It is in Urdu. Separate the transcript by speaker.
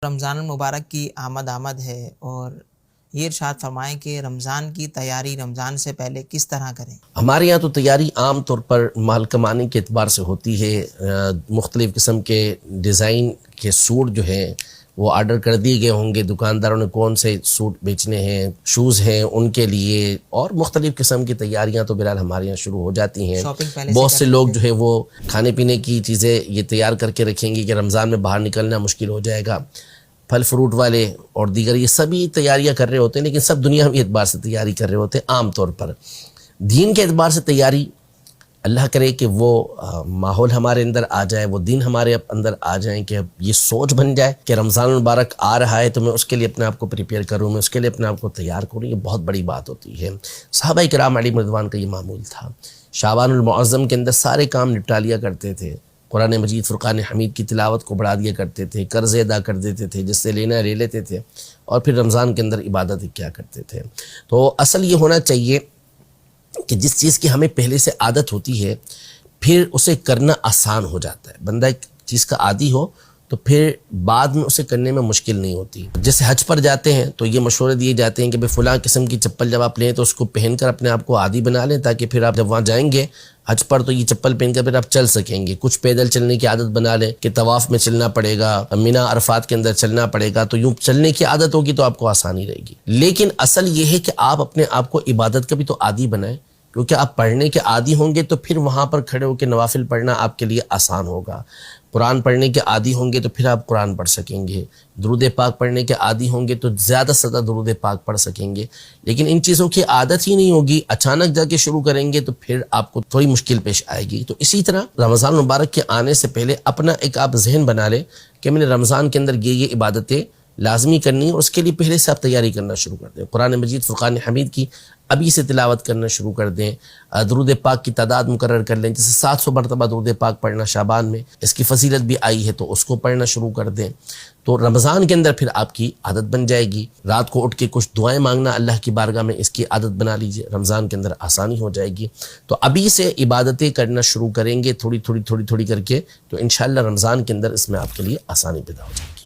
Speaker 1: رمضان المبارک کی آمد ہے اور یہ ارشاد فرمائیں کہ رمضان کی تیاری رمضان سے پہلے کس طرح کریں؟
Speaker 2: ہمارے یہاں تو تیاری عام طور پر مال کمانے کے اعتبار سے ہوتی ہے۔ مختلف قسم کے ڈیزائن کے سوٹ جو ہیں وہ آرڈر کر دیے گئے ہوں گے، دکانداروں نے کون سے سوٹ بیچنے ہیں، شوز ہیں ان کے لیے، اور مختلف قسم کی تیاریاں تو بہرحال ہمارے یہاں شروع ہو جاتی ہیں۔ بہت سے لوگ جو ہے وہ کھانے پینے کی چیزیں یہ تیار کر کے رکھیں گے کہ رمضان میں باہر نکلنا مشکل ہو جائے گا۔ پھل فروٹ والے اور دیگر یہ سبھی تیاریاں کر رہے ہوتے ہیں، لیکن سب دنیاوی اعتبار سے تیاری کر رہے ہوتے ہیں۔ عام طور پر دین کے اعتبار سے تیاری، اللہ کرے کہ وہ ماحول ہمارے اندر آ جائے، وہ دین ہمارے اندر آ جائیں کہ اب یہ سوچ بن جائے کہ رمضان المبارک آ رہا ہے تو میں اس کے لیے اپنے آپ کو پریپیئر کروں، میں اس کے لیے اپنے آپ کو تیار کروں۔ یہ بہت بڑی بات ہوتی ہے۔ صحابہ کرام علیہم رضوان کا یہ معمول تھا۔ شعبان المعظم کے اندر سارے کام نپٹا لیا کرتے تھے، قرآن مجید فرقان حمید کی تلاوت کو بڑھا دیا کرتے تھے، قرض ادا کر دیتے تھے، جس سے لینا لے لیتے تھے، اور پھر رمضان کے اندر عبادت کیا کرتے تھے۔ تو اصل یہ ہونا چاہیے کہ جس چیز کی ہمیں پہلے سے عادت ہوتی ہے پھر اسے کرنا آسان ہو جاتا ہے۔ بندہ ایک چیز کا عادی ہو تو پھر بعد میں اسے کرنے میں مشکل نہیں ہوتی۔ جیسے حج پر جاتے ہیں تو یہ مشورے دیے جاتے ہیں کہ فلاں قسم کی چپل جب آپ لیں تو اس کو پہن کر اپنے آپ کو عادی بنا لیں، تاکہ پھر آپ جب وہاں جائیں گے حج پر تو یہ چپل پہن کر پھر آپ چل سکیں گے۔ کچھ پیدل چلنے کی عادت بنا لیں کہ طواف میں چلنا پڑے گا، منی عرفات کے اندر چلنا پڑے گا، تو یوں چلنے کی عادت ہوگی تو آپ کو آسانی رہے گی۔ لیکن اصل یہ ہے کہ آپ اپنے آپ کو عبادت کا بھی تو عادی بنائیں، کیونکہ آپ پڑھنے کے عادی ہوں گے تو پھر وہاں پر کھڑے ہو کے نوافل پڑھنا آپ کے لیے آسان ہوگا۔ قرآن پڑھنے کے عادی ہوں گے تو پھر آپ قرآن پڑھ سکیں گے۔ درود پاک پڑھنے کے عادی ہوں گے تو زیادہ سے زیادہ درود پاک پڑھ سکیں گے۔ لیکن ان چیزوں کی عادت ہی نہیں ہوگی، اچانک جا کے شروع کریں گے تو پھر آپ کو تھوڑی مشکل پیش آئے گی۔ تو اسی طرح رمضان مبارک کے آنے سے پہلے اپنا ایک آپ ذہن بنا لیں کہ میں نے رمضان کے اندر یہ عبادتیں لازمی کرنی ہے، اور اس کے لیے پہلے سے آپ تیاری کرنا شروع کر دیں۔ قرآن مجید فرقان حمید کی ابھی سے تلاوت کرنا شروع کر دیں۔ درود پاک کی تعداد مقرر کر لیں، جیسے 700 مرتبہ درود پاک پڑھنا شعبان میں، اس کی فضیلت بھی آئی ہے تو اس کو پڑھنا شروع کر دیں۔ تو رمضان کے اندر پھر آپ کی عادت بن جائے گی۔ رات کو اٹھ کے کچھ دعائیں مانگنا اللہ کی بارگاہ میں، اس کی عادت بنا لیجئے، رمضان کے اندر آسانی ہو جائے گی۔ تو ابھی سے عبادتیں کرنا شروع کریں گے تھوڑی تھوڑی کر کے، تو انشاءاللہ رمضان کے اندر اس میں آپ کے لیے آسانی پیدا ہو جائے گی۔